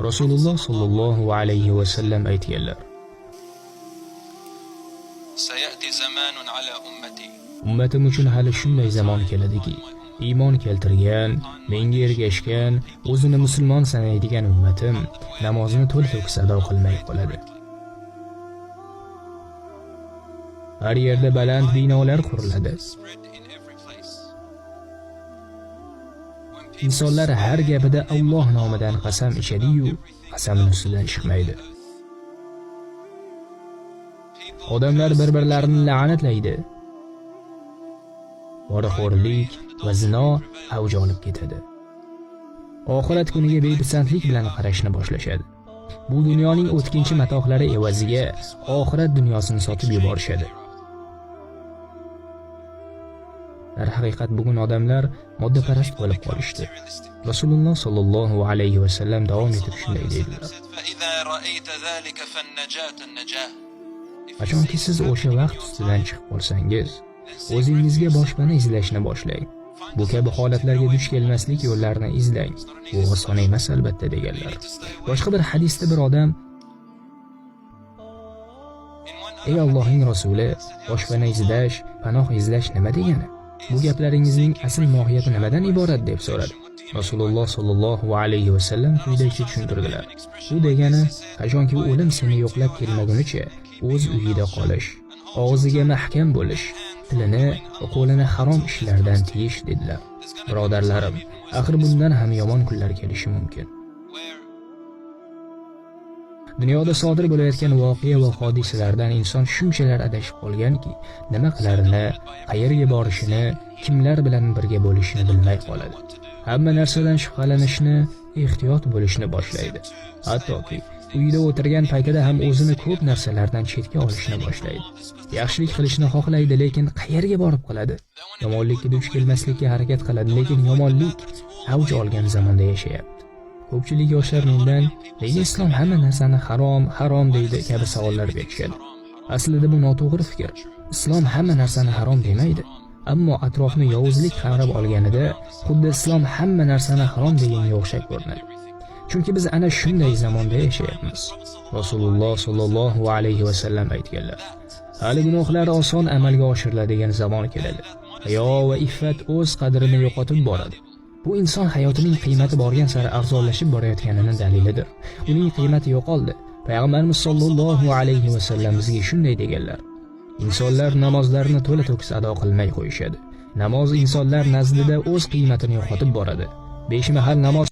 Rasululloh sollallohu alayhi va sallam aytganlar: ummatim uchun hali shunday zamon keladiki, iymon keltirgan, menga ergashgan, o'zini musulmon sanaydigan ummatim namozni to'la-to'kis ado qilmay qoladi. Har yerda baland binolar quriladi. İnsanlar har gapida Alloh nomidan qasam ichadi-yu, qasamning ustidan chiqmaydi. Odamlar bir-birlarini la'natlaydi. Poraxo'rlik va zino avj olib ketadi. Oxirat kuniga bepisandlik bilan qarashni boshlashadi. Bu dunyoning o'tkinchi matohlari evaziga oxirat dunyosini sotib yuborishadi. Dar haqiqat bugun odamlar moddaparast bo'lib qolishdi. Rasululloh sollallohu alayhi va sallam davom etib shunday dedilar: qachonki siz o'sha vaqt ustidan chiqib qolsangiz, o'zingizga boshpana izlashni boshlang. Bu kabi holatlarga duch kelmaslik yo'llarini izlang. Bu oson emas albatta deganlar. Boshqa bir hadisda bir odam: ey Allohning rasuli, boshpana izlash, panoh izlash nima degani? Bu gaplaringizning asl mohiyati nimadan iborat deb so'radi. Rasululloh sollallohu alayhi va sallam quyidagicha tushuntirdilar: bu degani, qachonki o'lim seni yo'qlab kelmagunicha o'z uyida qolish, og'ziga mahkam bo'lish, tilini va qo'lini harom ishlardan tiyish dedilar. Birodarlarim, axir bundan ham yomon kunlar kelishi mumkin. Dunyoda sodir bo'layotgan voqea va hodisalardan inson shunchalar adashib qolganki, nima qilarini, qayerga borishini, kimlar bilan birga bo'lishini bilmay qoladi. Hamma narsadan shubhalanishni, ehtiyot bo'lishni boshlaydi. Hattoki uyda o'tirgan paytida ham o'zini ko'p narsalardan chetga olishni boshlaydi. Yaxshilik qilishni xohlaydi, lekin qayerga borib qoladi? Yomonlikka duch kelmaslikka harakat qiladi, lekin yomonlik avj olgan zamonda yashayapti. Ko'pchilik yoshlar mendan nega islom hamma narsani harom deydi kabi savollar berishadi. Aslida bu noto'g'ri fikr. Islom hamma narsani harom demaydi. Ammo atrofni yovuzlik qamrab olganida xuddi islom hamma narsani harom deganga o'xshab ko'rinadi. Chunki biz ana shunday zamonda yashayapmiz. Rasululloh sollallohu alayhi va sallam aytganlar: hali gunohlar oson amalga oshiriladigan zamon keladi. Hayo va iffat o'z qadrini yo'qotib boradi. Bu inson hayotining qiymati borgan sari arzonlashib borayotganining dalilidir. Uning qiymati yo'qoldi. Payg'ambarimiz sollallohu alayhi va sallam bizga shunday deganlar: insonlar namozlarini to'la-to'kis ado qilmay qo'yishadi. Namoz insonlar nazdida o'z qiymatini yo'qotib boradi. 5 mahal namoz